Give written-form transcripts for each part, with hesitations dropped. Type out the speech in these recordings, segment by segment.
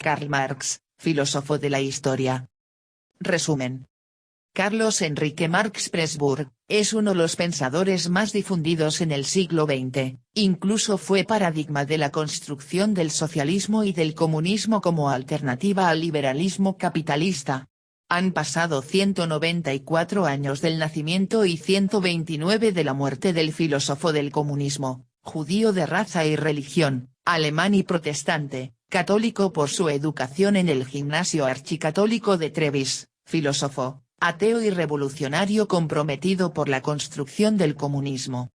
Karl Marx, filósofo de la historia. Resumen. Carlos Enrique Marx Pressburg, es uno de los pensadores más difundidos en el siglo XX, incluso fue paradigma de la construcción del socialismo y del comunismo como alternativa al liberalismo capitalista. Han pasado 194 años del nacimiento y 129 de la muerte del filósofo del comunismo, judío de raza y religión, alemán y protestante, católico por su educación en el gimnasio archicatólico de Treviso, filósofo, ateo y revolucionario comprometido por la construcción del comunismo.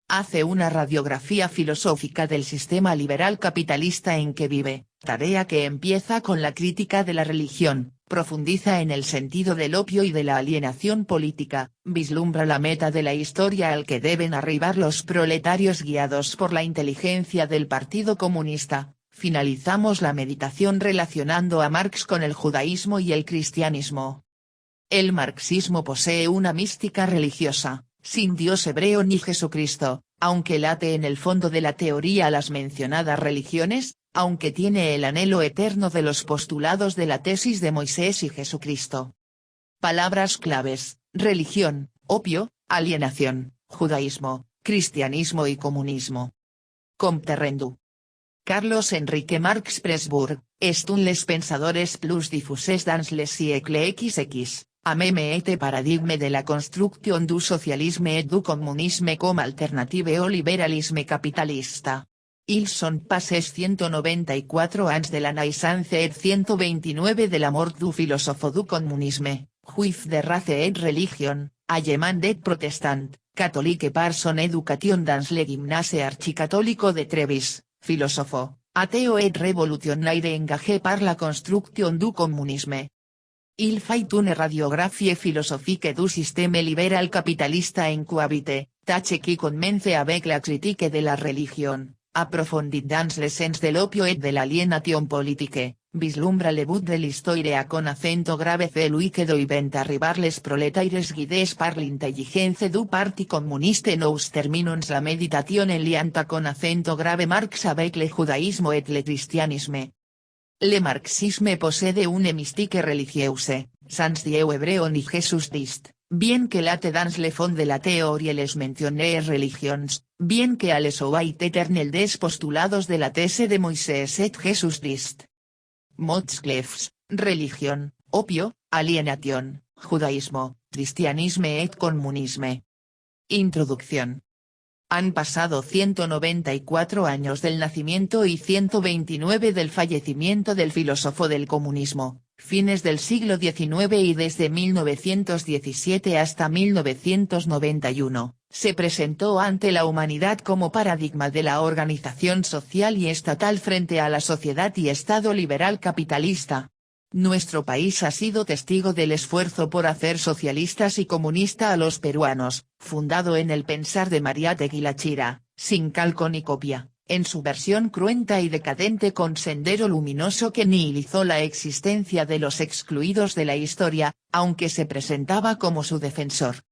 Hace una radiografía filosófica del sistema liberal capitalista en que vive, tarea que empieza con la crítica de la religión, profundiza en el sentido del opio y de la alienación política, vislumbra la meta de la historia al que deben arribar los proletarios guiados por la inteligencia del Partido Comunista. Finalizamos la meditación relacionando a Marx con el judaísmo y el cristianismo. El marxismo posee una mística religiosa, sin Dios hebreo ni Jesucristo, aunque late en el fondo de la teoría las mencionadas religiones, aunque tiene el anhelo eterno de los postulados de la tesis de Moisés y Jesucristo. Palabras claves: religión, opio, alienación, judaísmo, cristianismo y comunismo. Comte rendu. Carlos Enrique Marx Pressburg, est un les pensadores plus diffuses dans les siècles XX, a même et paradigme de la construction du socialisme et du comunisme comme alternative au liberalisme capitalista. Ils sont passés 194 ans de la naissance et 129 de la mort du filósofo du comunisme, juif de race et religion, allemand et protestant, catholique par son éducation dans le gymnase archicatólico de Treviso, filósofo, ateo et revolutionnaire engagé par la construction du comunisme. Il fait une radiographie philosophique du système libéral capitalista en cohabite, tâche qui commence avec la critique de la religion, approfondit dans le sens de l'opio et de l'alienation politique, vislumbra le but de l'histoire con acento grave celui que doivent arribar les proletaires guidés par l'intelligence du parti communiste. Nous terminons la méditation en lianta con acento grave Marx avec le judaïsme et le christianisme. Le marxisme possède une mystique religieuse, sans Dieu hebreo ni Jesús Christ, bien que late dans le fond de la théorie les mentionnées religions, bien que les soit éternel des postulados de la thèse de Moisés et Jesús Christ. Mots clefs: religion, opio, alienación, judaísmo, cristianisme et comunisme. Introducción. Han pasado 194 años del nacimiento y 129 del fallecimiento del filósofo del comunismo, fines del siglo XIX y desde 1917 hasta 1991, se presentó ante la humanidad como paradigma de la organización social y estatal frente a la sociedad y Estado liberal capitalista. Nuestro país ha sido testigo del esfuerzo por hacer socialistas y comunista a los peruanos, fundado en el pensar de Mariátegui Lachira, sin calco ni copia, en su versión cruenta y decadente con sendero luminoso que nihilizó la existencia de los excluidos de la historia, aunque se presentaba como su defensor.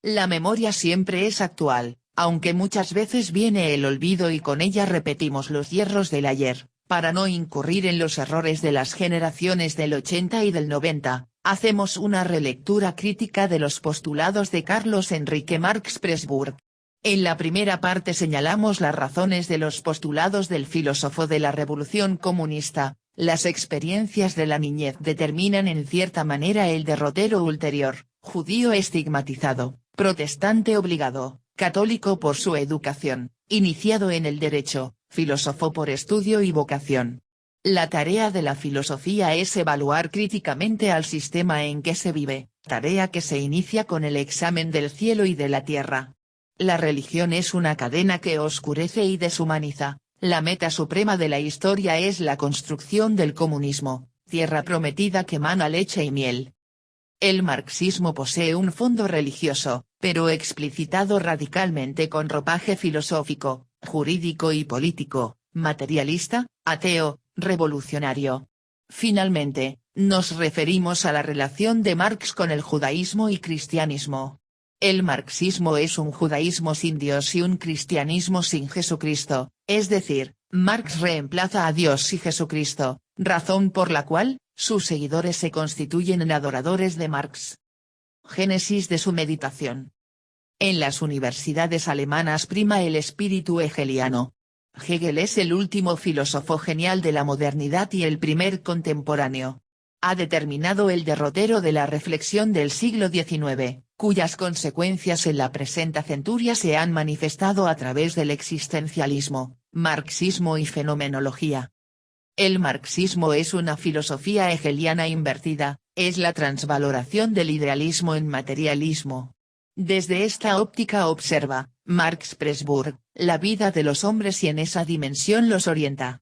La memoria siempre es actual, aunque muchas veces viene el olvido y con ella repetimos los hierros del ayer. Para no incurrir en los errores de las generaciones del 80 y del 90, hacemos una relectura crítica de los postulados de Carlos Enrique Marx Pressburg. En la primera parte señalamos las razones de los postulados del filósofo de la revolución comunista. Las experiencias de la niñez determinan en cierta manera el derrotero ulterior, judío estigmatizado, protestante obligado, católico por su educación, iniciado en el derecho, filósofo por estudio y vocación. La tarea de la filosofía es evaluar críticamente al sistema en que se vive, tarea que se inicia con el examen del cielo y de la tierra. La religión es una cadena que oscurece y deshumaniza, la meta suprema de la historia es la construcción del comunismo, tierra prometida que mana leche y miel. El marxismo posee un fondo religioso, pero explicitado radicalmente con ropaje filosófico, jurídico y político, materialista, ateo, revolucionario. Finalmente, nos referimos a la relación de Marx con el judaísmo y cristianismo. El marxismo es un judaísmo sin Dios y un cristianismo sin Jesucristo, es decir, Marx reemplaza a Dios y Jesucristo, razón por la cual, sus seguidores se constituyen en adoradores de Marx. Génesis de su meditación. En las universidades alemanas prima el espíritu hegeliano. Hegel es el último filósofo genial de la modernidad y el primer contemporáneo. Ha determinado el derrotero de la reflexión del siglo XIX, cuyas consecuencias en la presente centuria se han manifestado a través del existencialismo, marxismo y fenomenología. El marxismo es una filosofía hegeliana invertida, es la transvaloración del idealismo en materialismo. Desde esta óptica observa, Marx Pressburg, la vida de los hombres y en esa dimensión los orienta.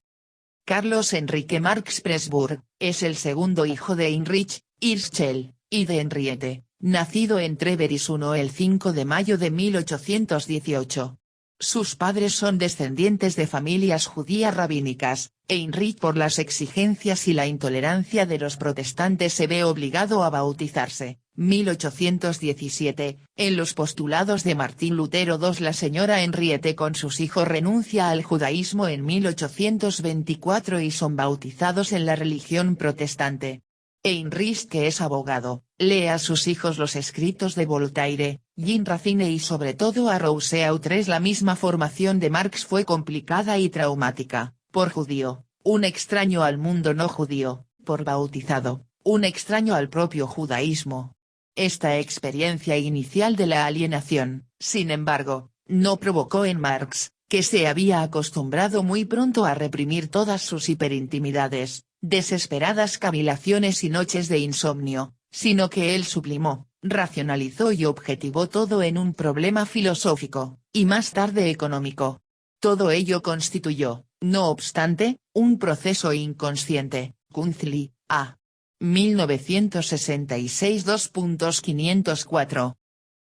Carlos Enrique Marx Pressburg, es el segundo hijo de Heinrich Hirschfeld, y de Henriette, nacido en Treveris el 5 de mayo de 1818. Sus padres son descendientes de familias judías rabínicas. Heinrich por las exigencias y la intolerancia de los protestantes se ve obligado a bautizarse, 1817, en los postulados de Martín Lutero II. La señora Henriette con sus hijos renuncia al judaísmo en 1824 y son bautizados en la religión protestante. Heinrich, que es abogado, lee a sus hijos los escritos de Voltaire, Jean Racine y sobre todo a Rousseau III. La misma formación de Marx fue complicada y traumática, por judío, un extraño al mundo no judío, por bautizado, un extraño al propio judaísmo. Esta experiencia inicial de la alienación, sin embargo, no provocó en Marx, que se había acostumbrado muy pronto a reprimir todas sus hiperintimidades, desesperadas cavilaciones y noches de insomnio, sino que él sublimó, racionalizó y objetivó todo en un problema filosófico, y más tarde económico. Todo ello constituyó, no obstante, un proceso inconsciente. Kunzli, A. 1966 2.504.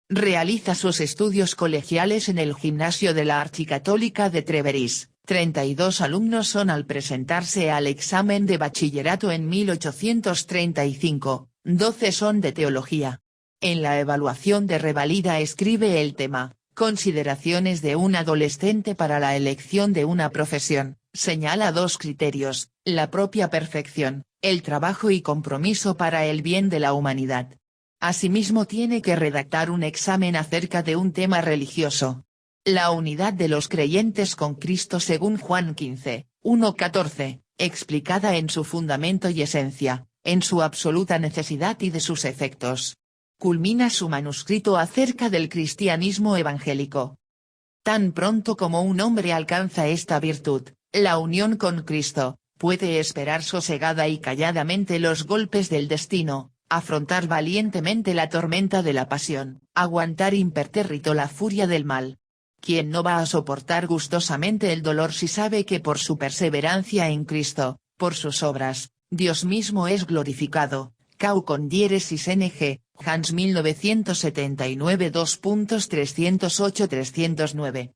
Realiza sus estudios colegiales en el gimnasio de la Archicatólica de Treveris. 32 alumnos son al presentarse al examen de bachillerato en 1835, 12 son de teología. En la evaluación de revalida escribe el tema, Consideraciones de un adolescente para la elección de una profesión, señala dos criterios, la propia perfección, el trabajo y compromiso para el bien de la humanidad. Asimismo tiene que redactar un examen acerca de un tema religioso. La unidad de los creyentes con Cristo según Juan 15, 1-14, explicada en su fundamento y esencia, en su absoluta necesidad y de sus efectos. Culmina su manuscrito acerca del cristianismo evangélico. Tan pronto como un hombre alcanza esta virtud, la unión con Cristo, puede esperar sosegada y calladamente los golpes del destino, afrontar valientemente la tormenta de la pasión, aguantar impertérrito la furia del mal. ¿Quién no va a soportar gustosamente el dolor si sabe que por su perseverancia en Cristo, por sus obras, Dios mismo es glorificado? Cau con diéresis NG, Hans 1979 2.308-309.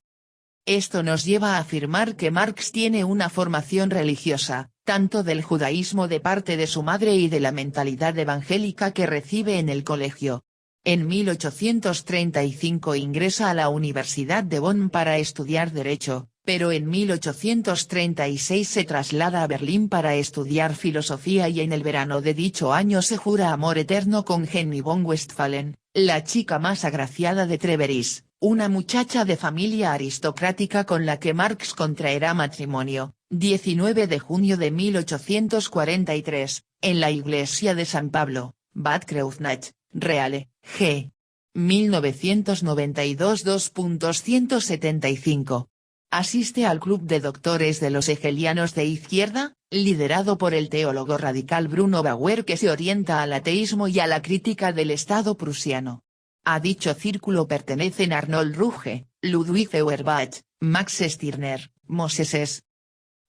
Esto nos lleva a afirmar que Marx tiene una formación religiosa, tanto del judaísmo de parte de su madre y de la mentalidad evangélica que recibe en el colegio. En 1835 ingresa a la Universidad de Bonn para estudiar Derecho, pero en 1836 se traslada a Berlín para estudiar filosofía y en el verano de dicho año se jura amor eterno con Jenny von Westphalen, la chica más agraciada de Treveris, una muchacha de familia aristocrática con la que Marx contraerá matrimonio, 19 de junio de 1843, en la iglesia de San Pablo, Bad Kreuznach, Reale, G. 1992 2.175. Asiste al Club de Doctores de los Hegelianos de Izquierda, liderado por el teólogo radical Bruno Bauer que se orienta al ateísmo y a la crítica del Estado prusiano. A dicho círculo pertenecen Arnold Ruge, Ludwig Feuerbach, Max Stirner, Moses.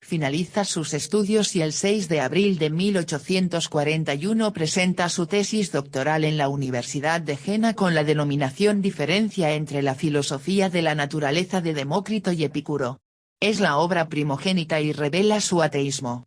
Finaliza sus estudios y el 6 de abril de 1841 presenta su tesis doctoral en la Universidad de Jena con la denominación Diferencia entre la filosofía de la naturaleza de Demócrito y Epicuro. Es la obra primogénita y revela su ateísmo.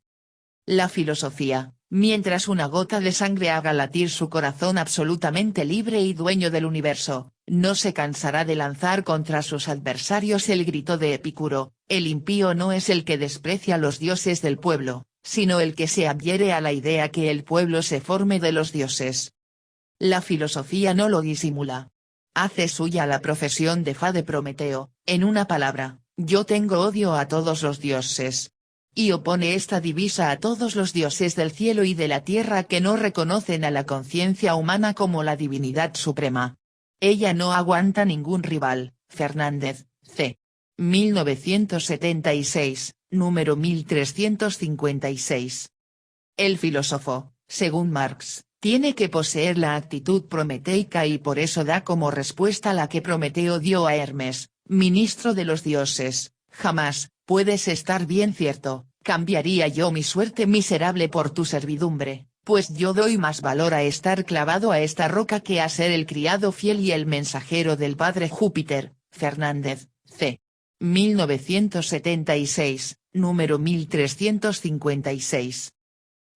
La filosofía, mientras una gota de sangre haga latir su corazón absolutamente libre y dueño del universo, no se cansará de lanzar contra sus adversarios el grito de Epicuro, el impío no es el que desprecia los dioses del pueblo, sino el que se adhiere a la idea que el pueblo se forme de los dioses. La filosofía no lo disimula. Hace suya la profesión de fe de Prometeo, en una palabra, yo tengo odio a todos los dioses. Y opone esta divisa a todos los dioses del cielo y de la tierra que no reconocen a la conciencia humana como la divinidad suprema. Ella no aguanta ningún rival. Fernández, C. 1976, número 1356. El filósofo, según Marx, tiene que poseer la actitud prometeica y por eso da como respuesta la que Prometeo dio a Hermes, ministro de los dioses: jamás, puedes estar bien cierto, cambiaría yo mi suerte miserable por tu servidumbre, pues yo doy más valor a estar clavado a esta roca que a ser el criado fiel y el mensajero del padre Júpiter. Fernández, C. 1976, número 1356.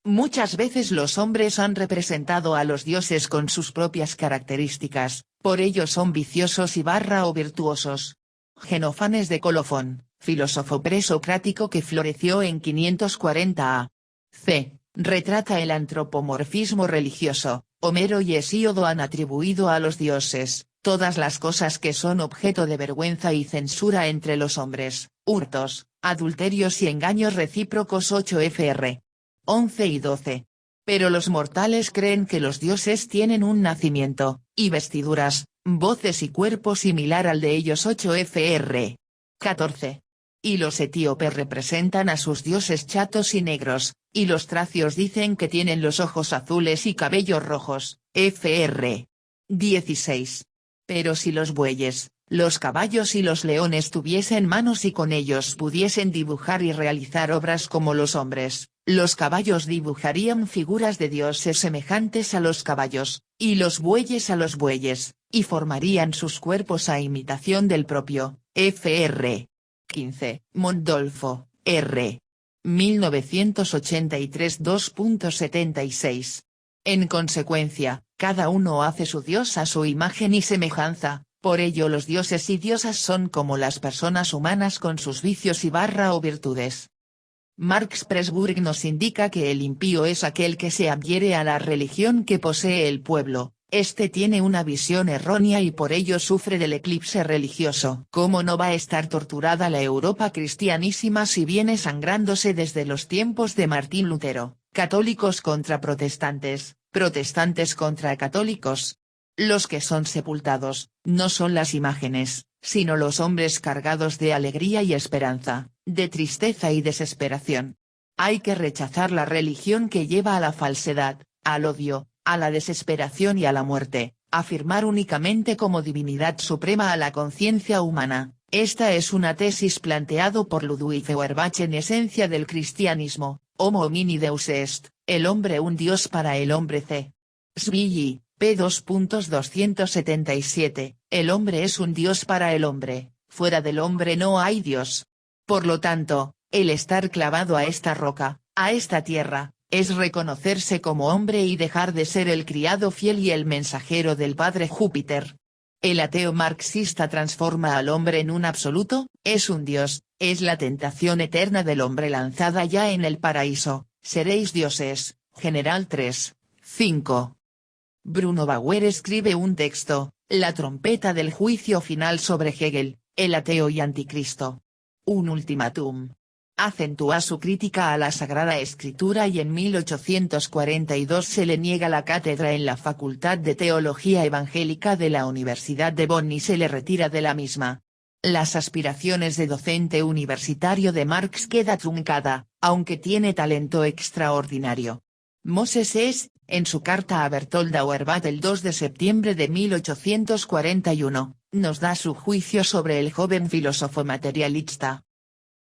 Muchas veces los hombres han representado a los dioses con sus propias características, por ello son viciosos o virtuosos. Genófanes de Colofón, filósofo presocrático que floreció en 540 a.C., retrata el antropomorfismo religioso. Homero y Hesíodo han atribuido a los dioses todas las cosas que son objeto de vergüenza y censura entre los hombres: hurtos, adulterios y engaños recíprocos. 8 fr. 11 y 12. Pero los mortales creen que los dioses tienen un nacimiento, y vestiduras, voces y cuerpo similar al de ellos. 8 fr. 14. Y los etíopes representan a sus dioses chatos y negros, y los tracios dicen que tienen los ojos azules y cabellos rojos. Fr. 16. Pero si los bueyes, los caballos y los leones tuviesen manos y con ellos pudiesen dibujar y realizar obras como los hombres, los caballos dibujarían figuras de dioses semejantes a los caballos, y los bueyes a los bueyes, y formarían sus cuerpos a imitación del propio. Fr. 15. Mondolfo, R. 1983. 2.76. En consecuencia, cada uno hace su dios a su imagen y semejanza, por ello los dioses y diosas son como las personas humanas con sus vicios o virtudes. Marx Pressburg nos indica que el impío es aquel que se adhiere a la religión que posee el pueblo. Este tiene una visión errónea y por ello sufre del eclipse religioso. ¿Cómo no va a estar torturada la Europa cristianísima si viene sangrándose desde los tiempos de Martín Lutero? Católicos contra protestantes, protestantes contra católicos. Los que son sepultados, no son las imágenes, sino los hombres cargados de alegría y esperanza, de tristeza y desesperación. Hay que rechazar la religión que lleva a la falsedad, al odio, a la desesperación y a la muerte, afirmar únicamente como divinidad suprema a la conciencia humana. Esta es una tesis planteado por Ludwig Feuerbach en Esencia del cristianismo. Homo homini deus est, el hombre un dios para el hombre. C. Zwingli, p. 2.277, el hombre es un dios para el hombre, fuera del hombre no hay dios. Por lo tanto, el estar clavado a esta roca, a esta tierra, es reconocerse como hombre y dejar de ser el criado fiel y el mensajero del padre Júpiter. El ateo marxista transforma al hombre en un absoluto, es un dios, es la tentación eterna del hombre lanzada ya en el paraíso: seréis dioses, General 3, 5. Bruno Bauer escribe un texto, La trompeta del juicio final, sobre Hegel, el ateo y anticristo. Un ultimátum. Acentúa su crítica a la Sagrada Escritura y en 1842 se le niega la cátedra en la Facultad de Teología Evangélica de la Universidad de Bonn y se le retira de la misma. Las aspiraciones de docente universitario de Marx queda truncada, aunque tiene talento extraordinario. Moses es, en su carta a Bertold Auerbach el 2 de septiembre de 1841, nos da su juicio sobre el joven filósofo materialista.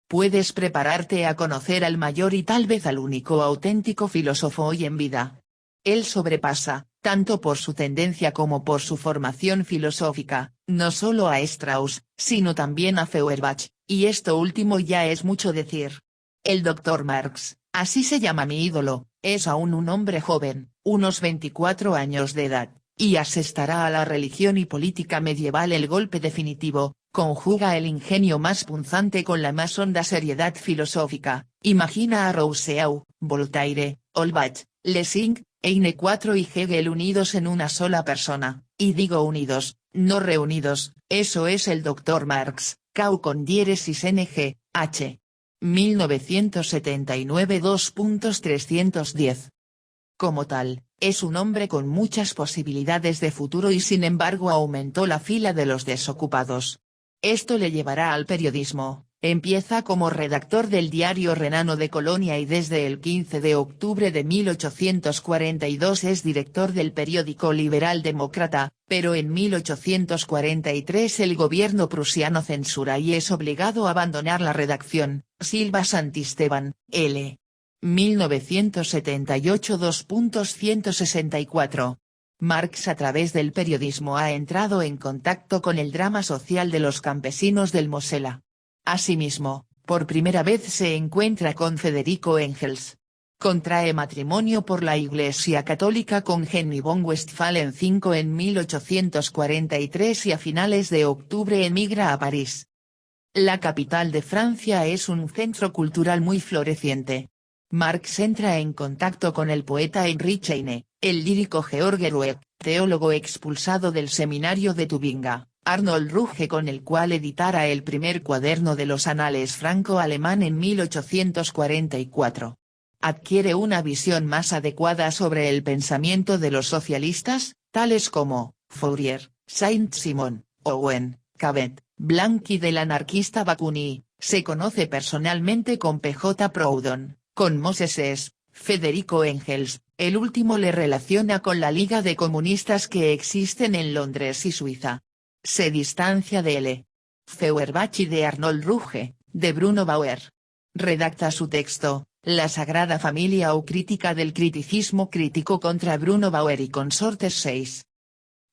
Puedes prepararte a conocer al mayor y tal vez al único auténtico filósofo hoy en vida. Él sobrepasa, tanto por su tendencia como por su formación filosófica, no solo a Strauss, sino también a Feuerbach, y esto último ya es mucho decir. El Dr. Marx, así se llama mi ídolo, es aún un hombre joven, unos 24 años de edad, y asestará a la religión y política medieval el golpe definitivo. Conjuga el ingenio más punzante con la más honda seriedad filosófica, Imagina a Rousseau, Voltaire, Holbach, Lessing, Heine IV y Hegel unidos en una sola persona, y digo unidos, no reunidos, eso es el Dr. Marx, Q con diéresis NG, H. 1979 2.310. Como tal, es un hombre con muchas posibilidades de futuro y sin embargo aumentó la fila de los desocupados. Esto le llevará al periodismo. Empieza como redactor del diario Renano de Colonia y desde el 15 de octubre de 1842 es director del periódico Liberal Demócrata, pero en 1843 el gobierno prusiano censura y es obligado a abandonar la redacción. Silva Santisteban, L. 1978 2.164. Marx a través del periodismo ha entrado en contacto con el drama social de los campesinos del Mosela. Asimismo, por primera vez se encuentra con Federico Engels. Contrae matrimonio por la Iglesia Católica con Henry von Westphalen V en 1843 y a finales de octubre emigra a París. La capital de Francia es un centro cultural muy floreciente. Marx entra en contacto con el poeta Heinrich Heine, el lírico Georg Rueck, teólogo expulsado del seminario de Tubinga, Arnold Ruge con el cual editara el primer cuaderno de los anales franco-alemán en 1844. Adquiere una visión más adecuada sobre el pensamiento de los socialistas, tales como Fourier, Saint-Simon, Owen, Cabet, Blanc y del anarquista Bakunin. Se conoce personalmente con P.J. Proudhon, con Moses S. Federico Engels, el último le relaciona con la Liga de Comunistas que existen en Londres y Suiza. Se distancia de L. Feuerbach y de Arnold Ruge, de Bruno Bauer. Redacta su texto, La Sagrada Familia o Crítica del Criticismo Crítico contra Bruno Bauer y consortes 6.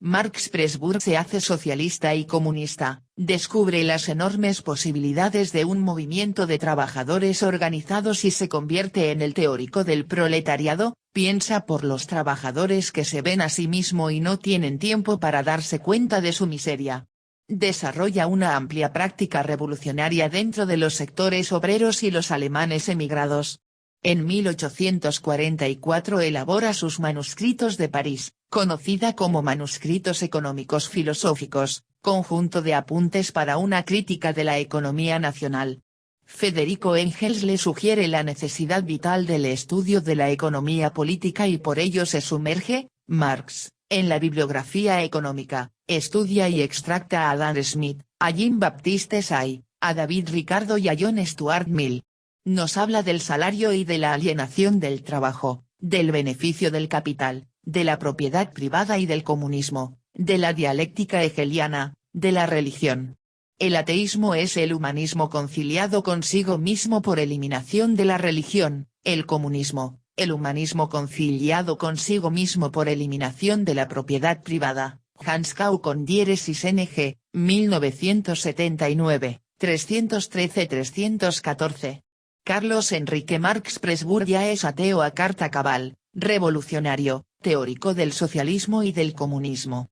Marx Pressburg se hace socialista y comunista, descubre las enormes posibilidades de un movimiento de trabajadores organizados y se convierte en el teórico del proletariado, piensa por los trabajadores que se ven a sí mismo y no tienen tiempo para darse cuenta de su miseria. Desarrolla una amplia práctica revolucionaria dentro de los sectores obreros y los alemanes emigrados. En 1844 elabora sus manuscritos de París, conocida como Manuscritos Económicos Filosóficos, conjunto de apuntes para una crítica de la economía nacional. Federico Engels le sugiere la necesidad vital del estudio de la economía política y por ello se sumerge, Marx, en la bibliografía económica, estudia y extracta a Adam Smith, a Jean-Baptiste Say, a David Ricardo y a John Stuart Mill. Nos habla del salario y de la alienación del trabajo, del beneficio del capital, de la propiedad privada y del comunismo, de la dialéctica hegeliana, de la religión. El ateísmo es el humanismo conciliado consigo mismo por eliminación de la religión, el comunismo, el humanismo conciliado consigo mismo por eliminación de la propiedad privada. Hans Kau con diéresis NG, 1979, 313-314. Carlos Enrique Marx Pressburg ya es ateo a carta cabal, revolucionario, teórico del socialismo y del comunismo.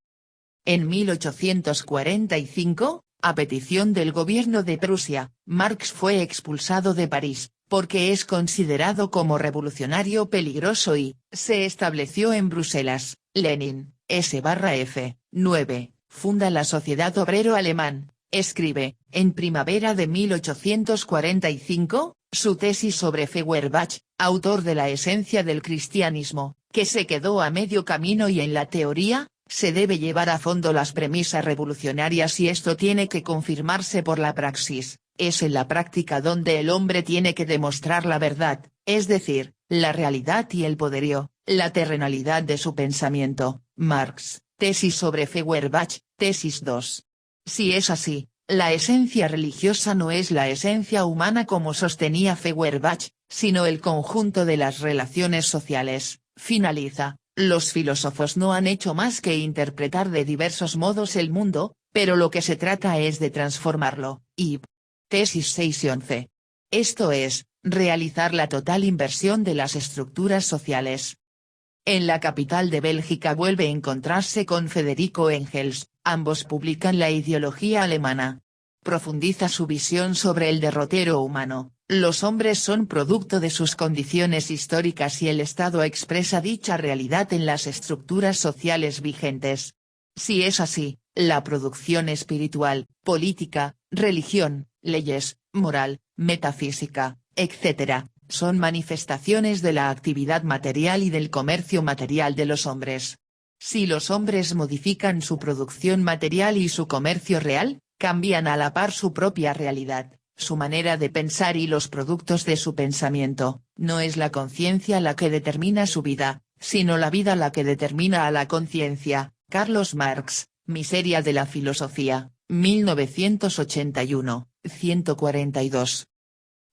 En 1845, a petición del gobierno de Prusia, Marx fue expulsado de París, porque es considerado como revolucionario peligroso y, se estableció en Bruselas. Lenin, S/F, 9, funda la Sociedad Obrero Alemán, escribe, en primavera de 1845, su tesis sobre Feuerbach, autor de La esencia del cristianismo, que se quedó a medio camino y en la teoría, se debe llevar a fondo las premisas revolucionarias y esto tiene que confirmarse por la praxis, es en la práctica donde el hombre tiene que demostrar la verdad, es decir, la realidad y el poderío, la terrenalidad de su pensamiento. Marx, tesis sobre Feuerbach, tesis 2. Si es así, la esencia religiosa no es la esencia humana como sostenía Feuerbach, sino el conjunto de las relaciones sociales, finaliza. Los filósofos no han hecho más que interpretar de diversos modos el mundo, pero lo que se trata es de transformarlo, y tesis 6 y 11. Esto es, realizar la total inversión de las estructuras sociales. En la capital de Bélgica vuelve a encontrarse con Federico Engels, ambos publican La ideología alemana. Profundiza su visión sobre el derrotero humano, Los hombres son producto de sus condiciones históricas y el Estado expresa dicha realidad en las estructuras sociales vigentes. Si es así, la producción espiritual, política, religión, leyes, moral, metafísica, etc., son manifestaciones de la actividad material y del comercio material de los hombres. Si los hombres modifican su producción material y su comercio real, cambian a la par su propia realidad, su manera de pensar y los productos de su pensamiento. No es la conciencia la que determina su vida, sino la vida la que determina a la conciencia. Carlos Marx, Miseria de la filosofía, 1981, 142.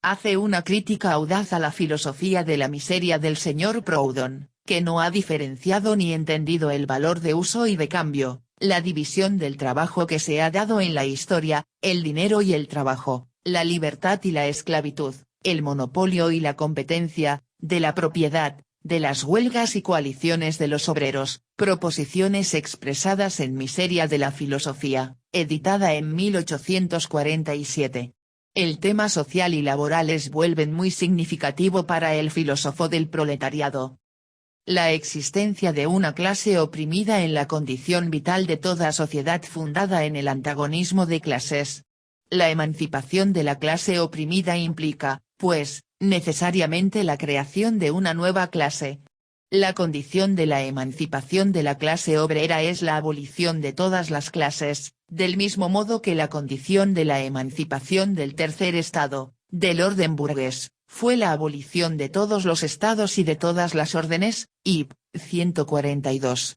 Hace una crítica audaz a la filosofía de la miseria del señor Proudhon, que no ha diferenciado ni entendido el valor de uso y de cambio, la división del trabajo que se ha dado en la historia, el dinero y el trabajo, la libertad y la esclavitud, el monopolio y la competencia, de la propiedad, de las huelgas y coaliciones de los obreros, proposiciones expresadas en Miseria de la filosofía, editada en 1847. El tema social y laboral es vuelven muy significativo para el filósofo del proletariado. La existencia de una clase oprimida en la condición vital de toda sociedad fundada en el antagonismo de clases. La emancipación de la clase oprimida implica, pues, necesariamente la creación de una nueva clase. La condición de la emancipación de la clase obrera es la abolición de todas las clases, del mismo modo que la condición de la emancipación del tercer estado, del orden burgués, fue la abolición de todos los estados y de todas las órdenes, Ib. 142.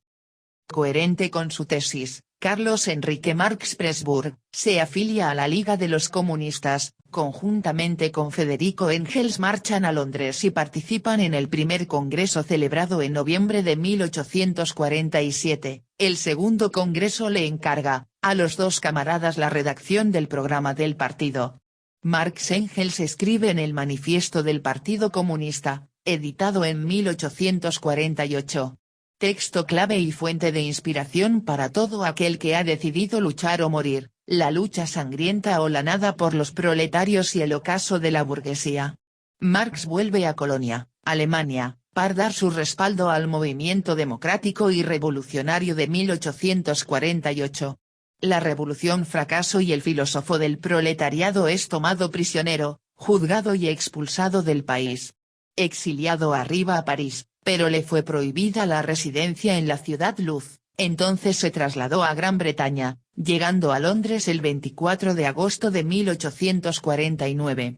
Coherente con su tesis, Carlos Enrique Marx Presburg, se afilia a la Liga de los Comunistas, conjuntamente con Federico Engels marchan a Londres y participan en el primer congreso celebrado en noviembre de 1847, el segundo congreso le encarga, a los dos camaradas la redacción del programa del partido. Marx Engels escribe en el Manifiesto del Partido Comunista, editado en 1848. Texto clave y fuente de inspiración para todo aquel que ha decidido luchar o morir, la lucha sangrienta o la nada por los proletarios y el ocaso de la burguesía. Marx vuelve a Colonia, Alemania, para dar su respaldo al movimiento democrático y revolucionario de 1848. La revolución fracasó y el filósofo del proletariado es tomado prisionero, juzgado y expulsado del país. Exiliado arriba a París, pero le fue prohibida la residencia en la ciudad Luz, entonces se trasladó a Gran Bretaña, llegando a Londres el 24 de agosto de 1849.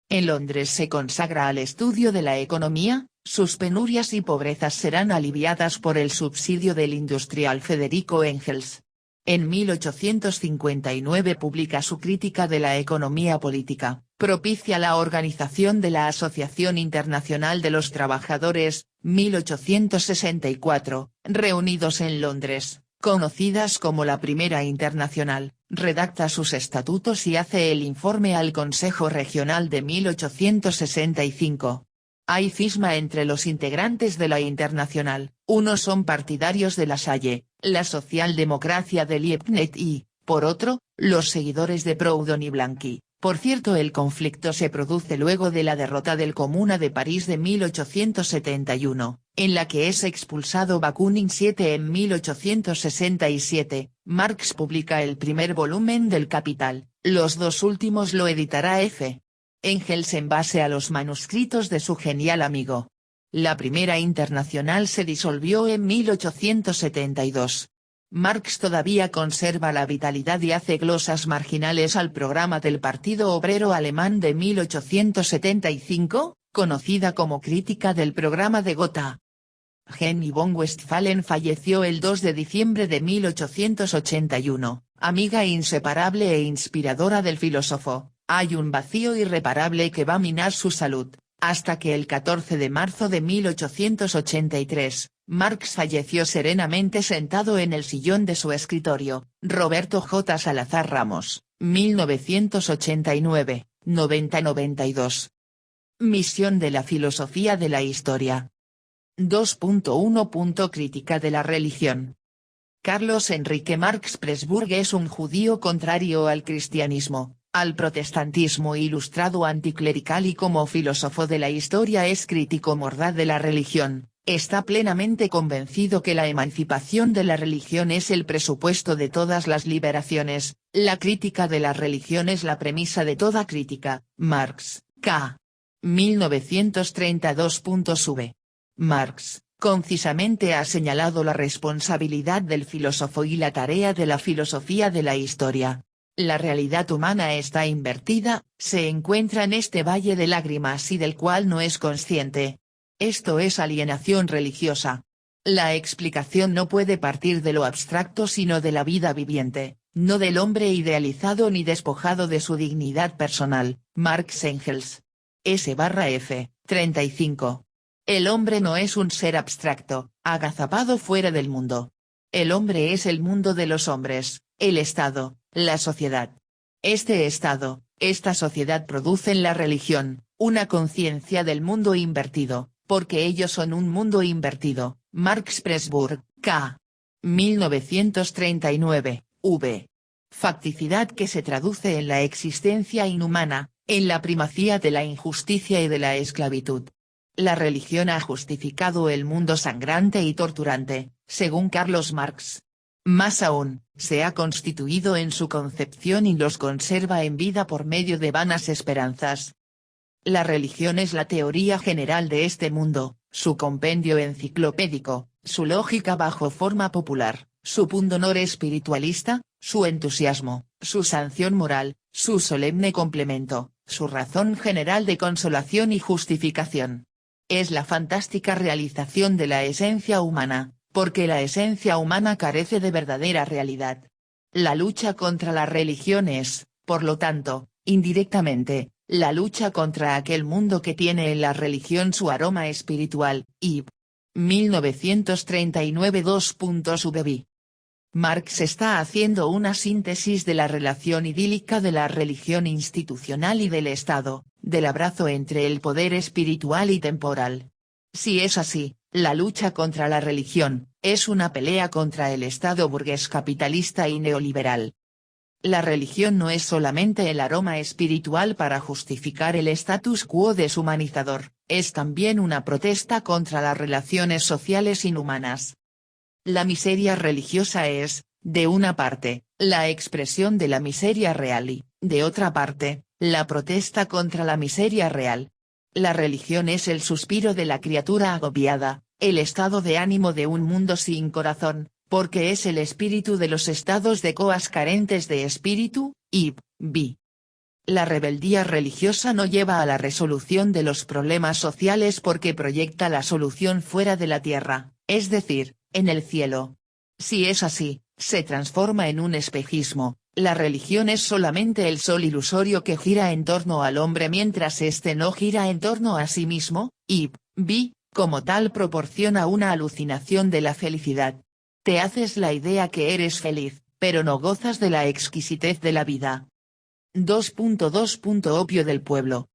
En Londres se consagra al estudio de la economía, sus penurias y pobrezas serán aliviadas por el subsidio del industrial Federico Engels. En 1859 publica su crítica de la economía política, propicia la organización de la Asociación Internacional de los Trabajadores, 1864, reunidos en Londres, conocidas como la Primera Internacional, redacta sus estatutos y hace el informe al Consejo Regional de 1865. Hay cisma entre los integrantes de la Internacional, unos son partidarios de La Salle, la socialdemocracia de Liebknecht y, por otro, los seguidores de Proudhon y Blanqui. Por cierto, el conflicto se produce luego de la derrota del Comuna de París de 1871, en la que es expulsado Bakunin VII en 1867, Marx publica el primer volumen del Capital, los dos últimos lo editará F. Engels en base a los manuscritos de su genial amigo. La Primera Internacional se disolvió en 1872. Marx todavía conserva la vitalidad y hace glosas marginales al programa del Partido Obrero Alemán de 1875, conocida como crítica del programa de Gotha. Henry von Westphalen falleció el 2 de diciembre de 1881, amiga inseparable e inspiradora del filósofo. Hay un vacío irreparable que va a minar su salud, hasta que el 14 de marzo de 1883, Marx falleció serenamente sentado en el sillón de su escritorio. Roberto J. Salazar Ramos, 1989, 90-92. Misión de la filosofía de la historia. 2.1. Crítica de la religión. Carlos Enrique Marx Presburg es un judío contrario al cristianismo, Al protestantismo ilustrado anticlerical y como filósofo de la historia es crítico mordaz de la religión, está plenamente convencido que la emancipación de la religión es el presupuesto de todas las liberaciones, la crítica de la religión es la premisa de toda crítica. Marx, K. 1932. Marx, concisamente ha señalado la responsabilidad del filósofo y la tarea de la filosofía de la historia. La realidad humana está invertida, se encuentra en este valle de lágrimas y del cual no es consciente. Esto es alienación religiosa. La explicación no puede partir de lo abstracto sino de la vida viviente, no del hombre idealizado ni despojado de su dignidad personal. Marx Engels. S/F, 35. El hombre no es un ser abstracto, agazapado fuera del mundo. El hombre es el mundo de los hombres, el Estado, la sociedad. Este Estado, esta sociedad producen la religión, una conciencia del mundo invertido, porque ellos son un mundo invertido. Marx Pressburg, K. 1939, v. Facticidad que se traduce en la existencia inhumana, en la primacía de la injusticia y de la esclavitud. La religión ha justificado el mundo sangrante y torturante, según Carlos Marx. Más aún, se ha constituido en su concepción y los conserva en vida por medio de vanas esperanzas. La religión es la teoría general de este mundo, su compendio enciclopédico, su lógica bajo forma popular, su pundonor espiritualista, su entusiasmo, su sanción moral, su solemne complemento, su razón general de consolación y justificación. Es la fantástica realización de la esencia humana, porque la esencia humana carece de verdadera realidad. La lucha contra la religión es, por lo tanto, indirectamente, la lucha contra aquel mundo que tiene en la religión su aroma espiritual. Ib. 1939 2.subv. Marx está haciendo una síntesis de la relación idílica de la religión institucional y del Estado, del abrazo entre el poder espiritual y temporal. Si es así, la lucha contra la religión, es una pelea contra el Estado burgués capitalista y neoliberal. La religión no es solamente el aroma espiritual para justificar el status quo deshumanizador, es también una protesta contra las relaciones sociales inhumanas. La miseria religiosa es, de una parte, la expresión de la miseria real y, de otra parte, la protesta contra la miseria real. La religión es el suspiro de la criatura agobiada, el estado de ánimo de un mundo sin corazón, porque es el espíritu de los estados de coas carentes de espíritu. Ib. B. La rebeldía religiosa no lleva a la resolución de los problemas sociales porque proyecta la solución fuera de la tierra, es decir, en el cielo. Si es así, se transforma en un espejismo. La religión es solamente el sol ilusorio que gira en torno al hombre mientras éste no gira en torno a sí mismo. Ib. B. Como tal proporciona una alucinación de la felicidad. Te haces la idea que eres feliz, pero no gozas de la exquisitez de la vida. 2.2. Opio del pueblo.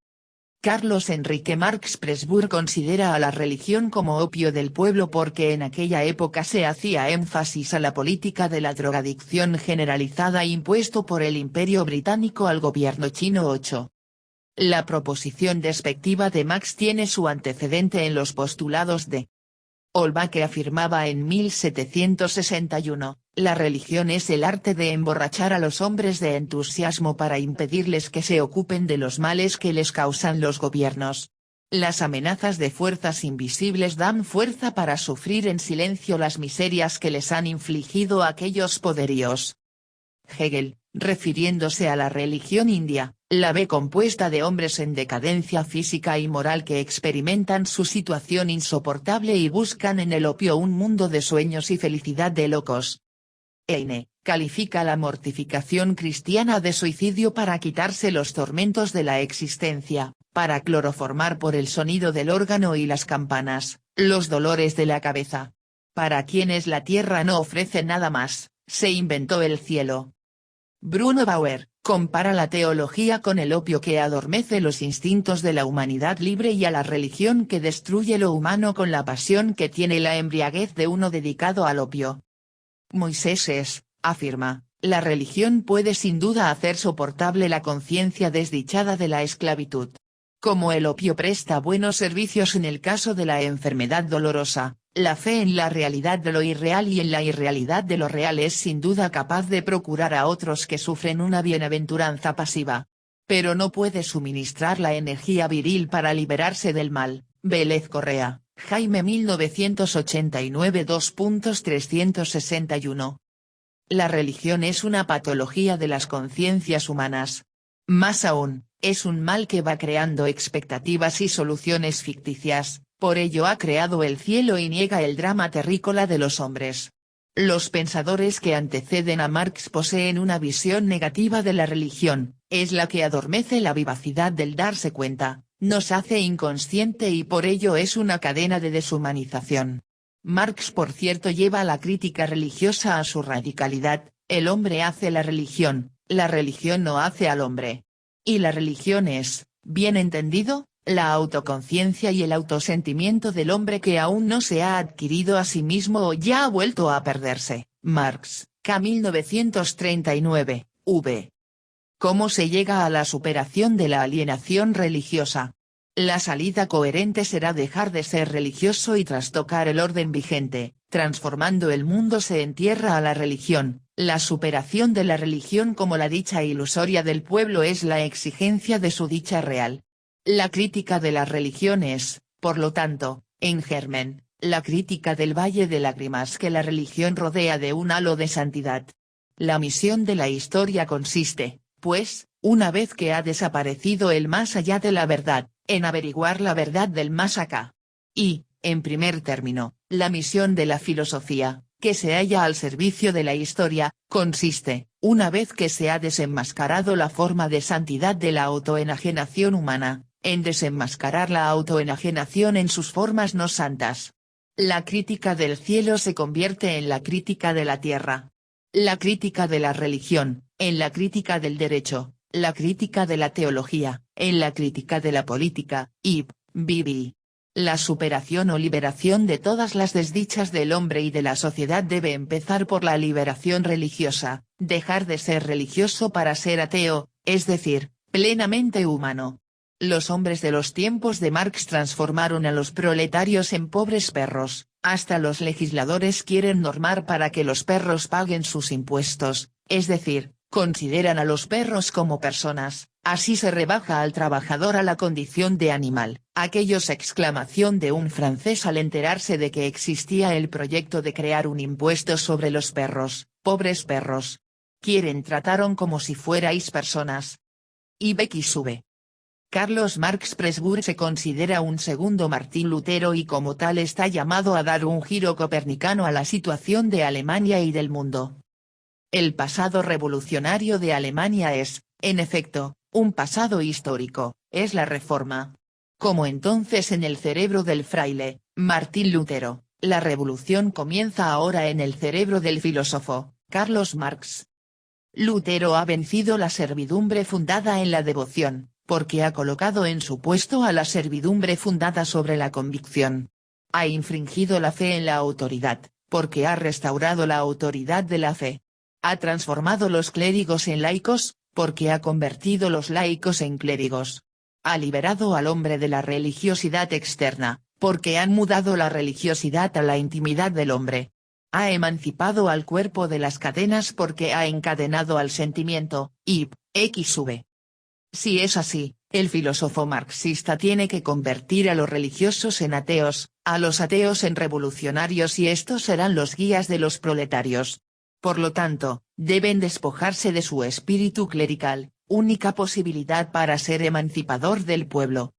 Carlos Enrique Marx Pressburg considera a la religión como opio del pueblo porque en aquella época se hacía énfasis a la política de la drogadicción generalizada impuesto por el Imperio Británico al gobierno chino. 8. La proposición despectiva de Marx tiene su antecedente en los postulados de Holbach que afirmaba en 1761, la religión es el arte de emborrachar a los hombres de entusiasmo para impedirles que se ocupen de los males que les causan los gobiernos. Las amenazas de fuerzas invisibles dan fuerza para sufrir en silencio las miserias que les han infligido aquellos poderíos. Hegel, refiriéndose a la religión india, la ve compuesta de hombres en decadencia física y moral que experimentan su situación insoportable y buscan en el opio un mundo de sueños y felicidad de locos. Heine, califica la mortificación cristiana de suicidio para quitarse los tormentos de la existencia, para cloroformar por el sonido del órgano y las campanas, los dolores de la cabeza. Para quienes la tierra no ofrece nada más, se inventó el cielo. Bruno Bauer, compara la teología con el opio que adormece los instintos de la humanidad libre y a la religión que destruye lo humano con la pasión que tiene la embriaguez de uno dedicado al opio. Moisés es, afirma, La religión puede sin duda hacer soportable la conciencia desdichada de la esclavitud. Como el opio presta buenos servicios en el caso de la enfermedad dolorosa, la fe en la realidad de lo irreal y en la irrealidad de lo real es sin duda capaz de procurar a otros que sufren una bienaventuranza pasiva. Pero no puede suministrar la energía viril para liberarse del mal. Vélez Correa, Jaime 1989 2.361. La religión es una patología de las conciencias humanas. Más aún, es un mal que va creando expectativas y soluciones ficticias, por ello ha creado el cielo y niega el drama terrícola de los hombres. Los pensadores que anteceden a Marx poseen una visión negativa de la religión, es la que adormece la vivacidad del darse cuenta, nos hace inconsciente y por ello es una cadena de deshumanización. Marx por cierto lleva la crítica religiosa a su radicalidad, el hombre hace la religión no hace al hombre. Y la religión es, bien entendido, la autoconciencia y el autosentimiento del hombre que aún no se ha adquirido a sí mismo o ya ha vuelto a perderse. Marx, K. 1939, v. ¿Cómo se llega a la superación de la alienación religiosa? La salida coherente será dejar de ser religioso y trastocar el orden vigente, transformando el mundo se entierra a la religión. La superación de la religión como la dicha ilusoria del pueblo es la exigencia de su dicha real. La crítica de las religiones, por lo tanto, en germen, la crítica del valle de lágrimas que la religión rodea de un halo de santidad. La misión de la historia consiste, pues, una vez que ha desaparecido el más allá de la verdad, en averiguar la verdad del más acá. Y, en primer término, la misión de la filosofía, que se halla al servicio de la historia, consiste, una vez que se ha desenmascarado la forma de santidad de la autoenajenación humana, en desenmascarar la autoenajenación en sus formas no santas. La crítica del cielo se convierte en la crítica de la tierra. La crítica de la religión, en la crítica del derecho, la crítica de la teología, en la crítica de la política, y, vivi. La superación o liberación de todas las desdichas del hombre y de la sociedad debe empezar por la liberación religiosa, dejar de ser religioso para ser ateo, es decir, plenamente humano. Los hombres de los tiempos de Marx transformaron a los proletarios en pobres perros, hasta los legisladores quieren normar para que los perros paguen sus impuestos, es decir, consideran a los perros como personas, así se rebaja al trabajador a la condición de animal. Aquellos exclamación de un francés al enterarse de que existía el proyecto de crear un impuesto sobre los perros, pobres perros. Quieren trataron como si fuerais personas. Y Becky sube. Carlos Marx Presburg se considera un segundo Martín Lutero y como tal está llamado a dar un giro copernicano a la situación de Alemania y del mundo. El pasado revolucionario de Alemania es, en efecto, un pasado histórico, es la Reforma. Como entonces en el cerebro del fraile, Martín Lutero, la revolución comienza ahora en el cerebro del filósofo, Carlos Marx. Lutero ha vencido la servidumbre fundada en la devoción, porque ha colocado en su puesto a la servidumbre fundada sobre la convicción. Ha infringido la fe en la autoridad, porque ha restaurado la autoridad de la fe. Ha transformado los clérigos en laicos, porque ha convertido los laicos en clérigos. Ha liberado al hombre de la religiosidad externa, porque han mudado la religiosidad a la intimidad del hombre. Ha emancipado al cuerpo de las cadenas porque ha encadenado al sentimiento, y, xv. Si es así, el filósofo marxista tiene que convertir a los religiosos en ateos, a los ateos en revolucionarios y estos serán los guías de los proletarios. Por lo tanto, deben despojarse de su espíritu clerical, única posibilidad para ser emancipador del pueblo.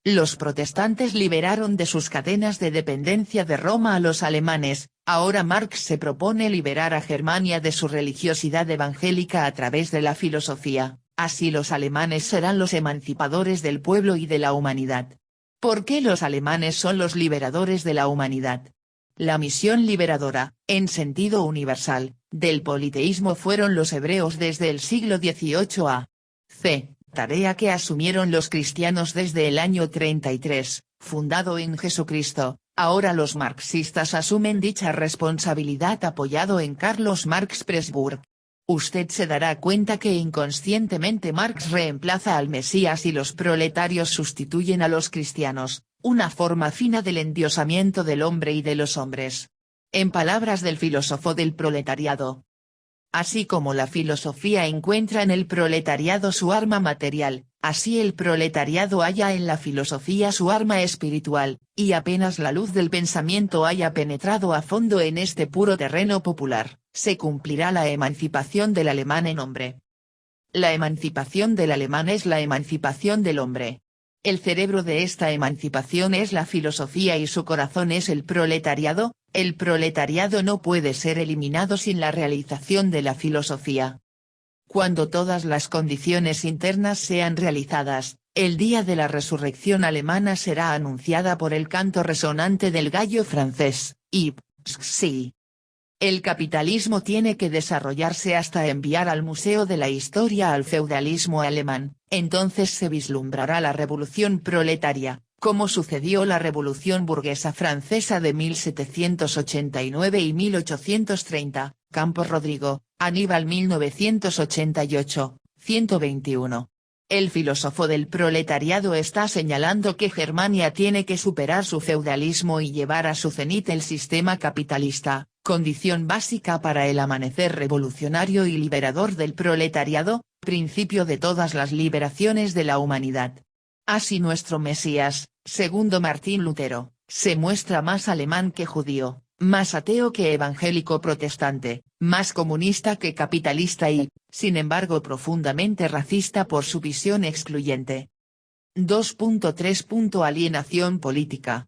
Los protestantes liberaron de sus cadenas de dependencia de Roma a los alemanes, ahora Marx se propone liberar a Germania de su religiosidad evangélica a través de la filosofía, así los alemanes serán los emancipadores del pueblo y de la humanidad. ¿Por qué los alemanes son los liberadores de la humanidad? La misión liberadora, en sentido universal, del politeísmo fueron los hebreos desde el siglo XVIII a. C. Tarea que asumieron los cristianos desde el año 33, fundado en Jesucristo. Ahora los marxistas asumen dicha responsabilidad apoyado en Carlos Marx Presburg. Usted se dará cuenta que inconscientemente Marx reemplaza al Mesías y los proletarios sustituyen a los cristianos, una forma fina del endiosamiento del hombre y de los hombres. En palabras del filósofo del proletariado. Así como la filosofía encuentra en el proletariado su arma material, así el proletariado halla en la filosofía su arma espiritual, y apenas la luz del pensamiento haya penetrado a fondo en este puro terreno popular, se cumplirá la emancipación del alemán en hombre. La emancipación del alemán es la emancipación del hombre. El cerebro de esta emancipación es la filosofía y su corazón es el proletariado. El proletariado no puede ser eliminado sin la realización de la filosofía. Cuando todas las condiciones internas sean realizadas, el día de la resurrección alemana será anunciada por el canto resonante del gallo francés, y sí. El capitalismo tiene que desarrollarse hasta enviar al Museo de la Historia al feudalismo alemán, entonces se vislumbrará la revolución proletaria, como sucedió la Revolución Burguesa Francesa de 1789 y 1830, Campos Rodrigo, Aníbal 1988, 121. El filósofo del proletariado está señalando que Germania tiene que superar su feudalismo y llevar a su cenit el sistema capitalista, condición básica para el amanecer revolucionario y liberador del proletariado, principio de todas las liberaciones de la humanidad. Así nuestro Mesías, segundo Martín Lutero, se muestra más alemán que judío, más ateo que evangélico protestante, más comunista que capitalista y, sin embargo profundamente racista por su visión excluyente. 2.3. Alienación política.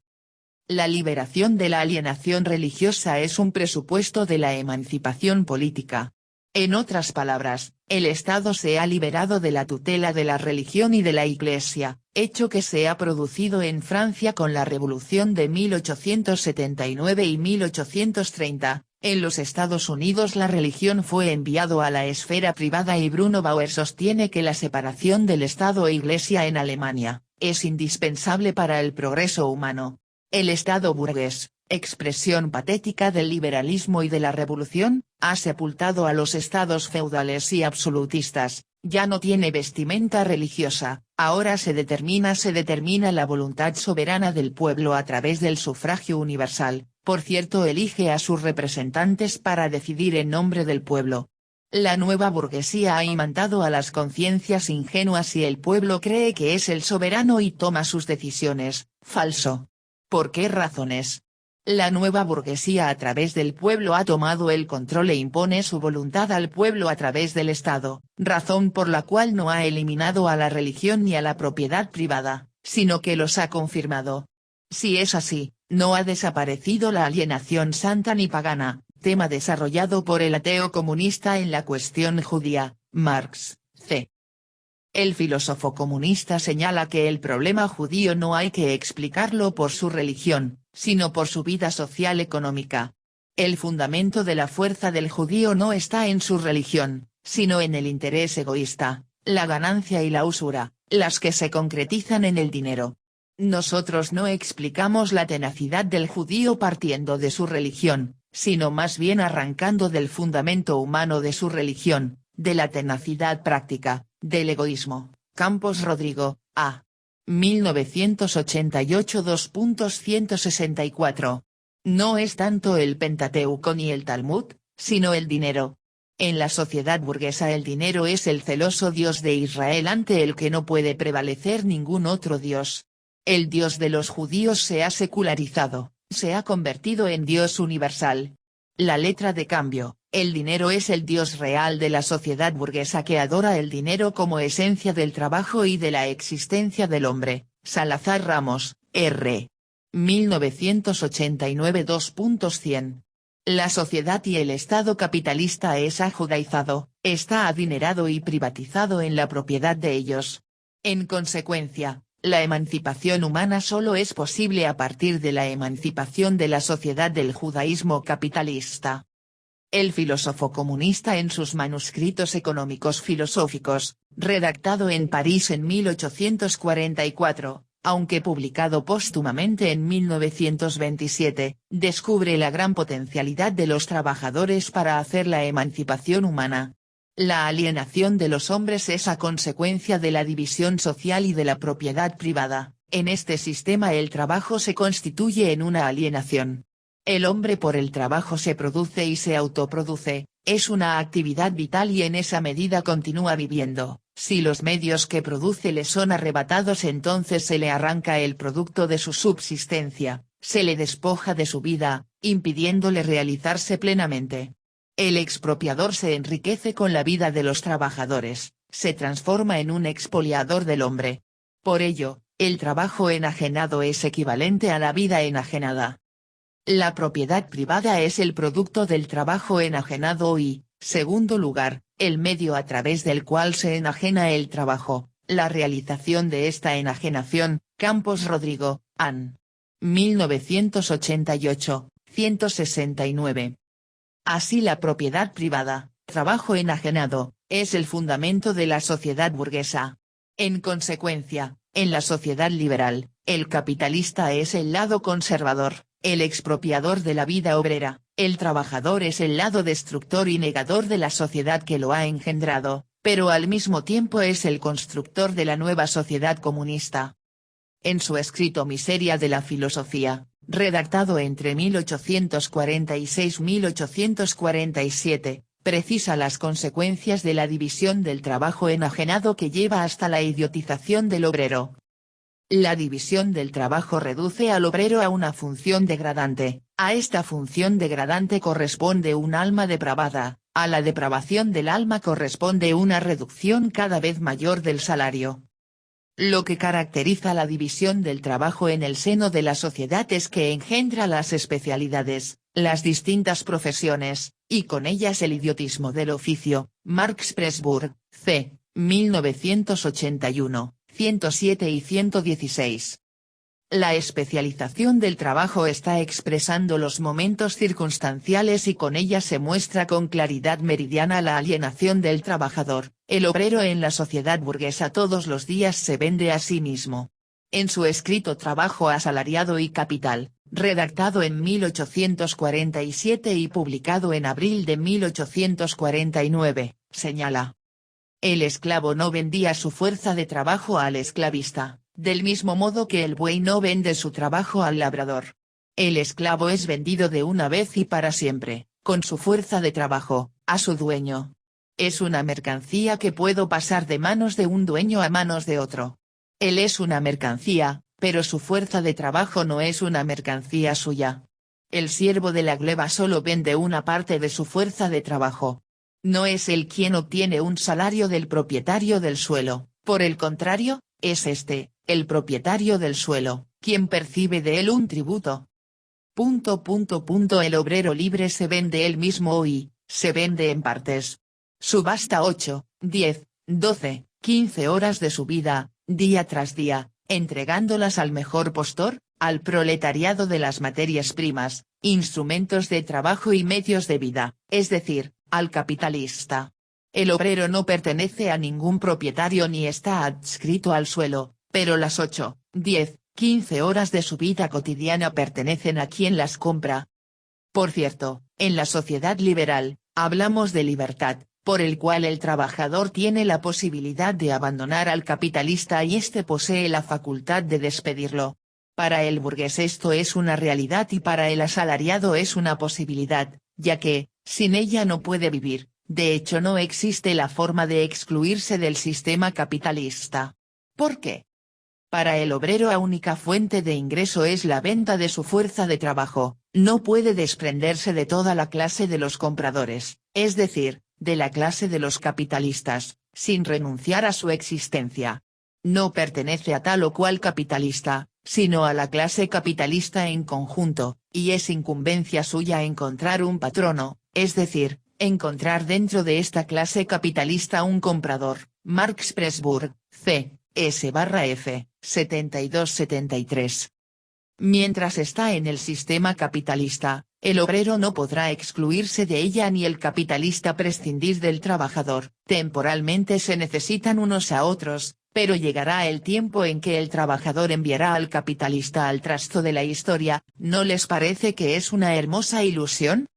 La liberación de la alienación religiosa es un presupuesto de la emancipación política. En otras palabras, el Estado se ha liberado de la tutela de la religión y de la Iglesia, hecho que se ha producido en Francia con la Revolución de 1879 y 1830, en los Estados Unidos la religión fue enviado a la esfera privada y Bruno Bauer sostiene que la separación del Estado e Iglesia en Alemania, es indispensable para el progreso humano. El Estado burgués, expresión patética del liberalismo y de la revolución, ha sepultado a los estados feudales y absolutistas, ya no tiene vestimenta religiosa, ahora se determina la voluntad soberana del pueblo a través del sufragio universal, por cierto elige a sus representantes para decidir en nombre del pueblo. La nueva burguesía ha imantado a las conciencias ingenuas y el pueblo cree que es el soberano y toma sus decisiones, falso. ¿Por qué razones? La nueva burguesía a través del pueblo ha tomado el control e impone su voluntad al pueblo a través del Estado, razón por la cual no ha eliminado a la religión ni a la propiedad privada, sino que los ha confirmado. Si es así, no ha desaparecido la alienación santa ni pagana, tema desarrollado por el ateo comunista en la cuestión judía, Marx, c. El filósofo comunista señala que el problema judío no hay que explicarlo por su religión, sino por su vida social económica. El fundamento de la fuerza del judío no está en su religión, sino en el interés egoísta, la ganancia y la usura, las que se concretizan en el dinero. Nosotros no explicamos la tenacidad del judío partiendo de su religión, sino más bien arrancando del fundamento humano de su religión, de la tenacidad práctica, del egoísmo. Campos Rodrigo, A. 1988 2.164. No es tanto el Pentateuco ni el Talmud, sino el dinero. En la sociedad burguesa el dinero es el celoso Dios de Israel ante el que no puede prevalecer ningún otro Dios. El Dios de los judíos se ha secularizado, se ha convertido en Dios universal. La letra de cambio, el dinero es el Dios real de la sociedad burguesa que adora el dinero como esencia del trabajo y de la existencia del hombre. Salazar Ramos, R. 1989 2.100. La sociedad y el Estado capitalista es ajudaizado, está adinerado y privatizado en la propiedad de ellos. En consecuencia, la emancipación humana solo es posible a partir de la emancipación de la sociedad del judaísmo capitalista. El filósofo comunista en sus manuscritos económicos filosóficos, redactado en París en 1844, aunque publicado póstumamente en 1927, descubre la gran potencialidad de los trabajadores para hacer la emancipación humana. La alienación de los hombres es a consecuencia de la división social y de la propiedad privada. En este sistema el trabajo se constituye en una alienación. El hombre por el trabajo se produce y se autoproduce, es una actividad vital y en esa medida continúa viviendo. Si los medios que produce le son arrebatados, entonces se le arranca el producto de su subsistencia, se le despoja de su vida, impidiéndole realizarse plenamente. El expropiador se enriquece con la vida de los trabajadores, se transforma en un expoliador del hombre. Por ello, el trabajo enajenado es equivalente a la vida enajenada. La propiedad privada es el producto del trabajo enajenado y, segundo lugar, el medio a través del cual se enajena el trabajo, la realización de esta enajenación. Campos Rodrigo, An. 1988, 169. Así la propiedad privada, trabajo enajenado, es el fundamento de la sociedad burguesa. En consecuencia, en la sociedad liberal, el capitalista es el lado conservador, el expropiador de la vida obrera, el trabajador es el lado destructor y negador de la sociedad que lo ha engendrado, pero al mismo tiempo es el constructor de la nueva sociedad comunista. En su escrito Miseria de la filosofía, redactado entre 1846 y 1847, precisa las consecuencias de la división del trabajo enajenado que lleva hasta la idiotización del obrero. La división del trabajo reduce al obrero a una función degradante, a esta función degradante corresponde un alma depravada, a la depravación del alma corresponde una reducción cada vez mayor del salario. Lo que caracteriza la división del trabajo en el seno de la sociedad es que engendra las especialidades, las distintas profesiones, y con ellas el idiotismo del oficio. Marx Pressburg, C. 1981, 107 y 116. La especialización del trabajo está expresando los momentos circunstanciales y con ella se muestra con claridad meridiana la alienación del trabajador. El obrero en la sociedad burguesa todos los días se vende a sí mismo. En su escrito Trabajo asalariado y capital, redactado en 1847 y publicado en abril de 1849, señala: el esclavo no vendía su fuerza de trabajo al esclavista, del mismo modo que el buey no vende su trabajo al labrador. El esclavo es vendido de una vez y para siempre, con su fuerza de trabajo, a su dueño. Es una mercancía que puede pasar de manos de un dueño a manos de otro. Él es una mercancía, pero su fuerza de trabajo no es una mercancía suya. El siervo de la gleba solo vende una parte de su fuerza de trabajo. No es él quien obtiene un salario del propietario del suelo, por el contrario, es este, el propietario del suelo, quien percibe de él un tributo. El obrero libre se vende él mismo hoy, se vende en partes. Subasta 8, 10, 12, 15 horas de su vida, día tras día, entregándolas al mejor postor, al proletariado de las materias primas, instrumentos de trabajo y medios de vida, es decir, al capitalista. El obrero no pertenece a ningún propietario ni está adscrito al suelo, pero las 8, 10, 15 horas de su vida cotidiana pertenecen a quien las compra. Por cierto, en la sociedad liberal, hablamos de libertad, por el cual el trabajador tiene la posibilidad de abandonar al capitalista y éste posee la facultad de despedirlo. Para el burgués esto es una realidad y para el asalariado es una posibilidad, ya que, sin ella no puede vivir. De hecho no existe la forma de excluirse del sistema capitalista. ¿Por qué? Para el obrero la única fuente de ingreso es la venta de su fuerza de trabajo, no puede desprenderse de toda la clase de los compradores, es decir, de la clase de los capitalistas, sin renunciar a su existencia. No pertenece a tal o cual capitalista, sino a la clase capitalista en conjunto, y es incumbencia suya encontrar un patrono, es decir, encontrar dentro de esta clase capitalista un comprador. Marx Pressburg, C. S/F, 72-73. Mientras está en el sistema capitalista, el obrero no podrá excluirse de ella ni el capitalista prescindir del trabajador. Temporalmente se necesitan unos a otros, pero llegará el tiempo en que el trabajador enviará al capitalista al trasto de la historia. ¿No les parece que es una hermosa ilusión?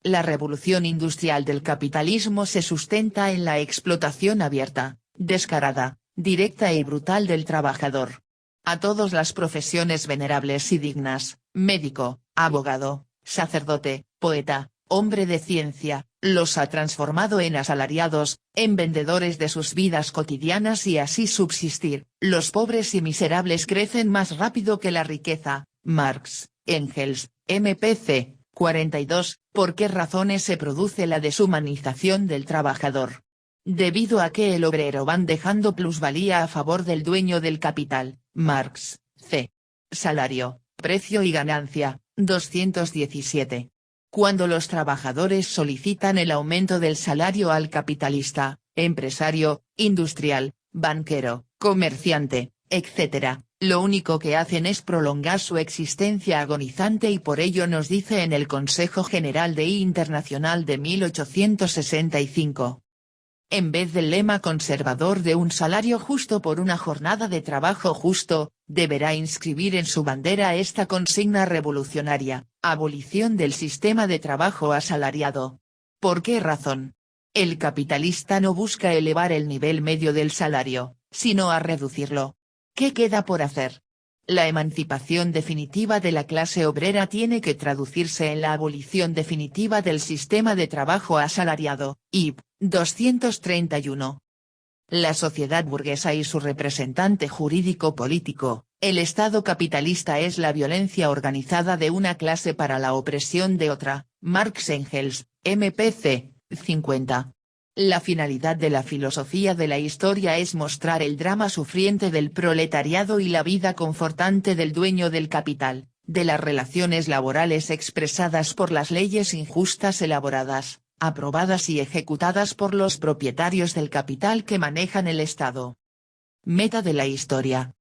La revolución industrial del capitalismo se sustenta en la explotación abierta, descarada, directa y brutal del trabajador. A todas las profesiones venerables y dignas, médico, abogado, sacerdote, poeta, hombre de ciencia, los ha transformado en asalariados, en vendedores de sus vidas cotidianas y así subsistir. Los pobres y miserables crecen más rápido que la riqueza. Marx, Engels, MPC, 42. ¿Por qué razones se produce la deshumanización del trabajador? Debido a que el obrero van dejando plusvalía a favor del dueño del capital. Marx, C. Salario, precio y ganancia, 217. Cuando los trabajadores solicitan el aumento del salario al capitalista, empresario, industrial, banquero, comerciante, etc., lo único que hacen es prolongar su existencia agonizante y por ello nos dice en el Consejo General de I Internacional de 1865. En vez del lema conservador de un salario justo por una jornada de trabajo justo, deberá inscribir en su bandera esta consigna revolucionaria: abolición del sistema de trabajo asalariado. ¿Por qué razón? El capitalista no busca elevar el nivel medio del salario, sino a reducirlo. ¿Qué queda por hacer? La emancipación definitiva de la clase obrera tiene que traducirse en la abolición definitiva del sistema de trabajo asalariado, IB, 231. La sociedad burguesa y su representante jurídico-político, el Estado capitalista es la violencia organizada de una clase para la opresión de otra. Marx Engels, MPC, 50. La finalidad de la filosofía de la historia es mostrar el drama sufriente del proletariado y la vida confortante del dueño del capital, de las relaciones laborales expresadas por las leyes injustas elaboradas, aprobadas y ejecutadas por los propietarios del capital que manejan el Estado. Meta de la historia.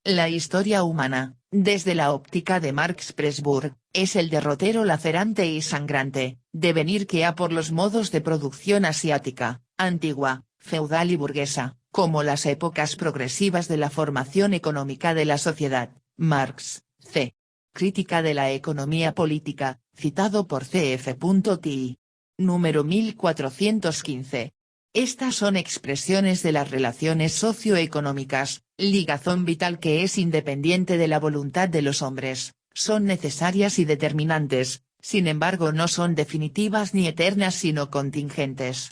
La historia humana, desde la óptica de Marx Pressburg, es el derrotero lacerante y sangrante, devenir que ha por los modos de producción asiática, antigua, feudal y burguesa, como las épocas progresivas de la formación económica de la sociedad. Marx, C. Crítica de la economía política, citado por cf.ti. Número 1415. Estas son expresiones de las relaciones socioeconómicas, ligazón vital que es independiente de la voluntad de los hombres, son necesarias y determinantes, sin embargo no son definitivas ni eternas sino contingentes.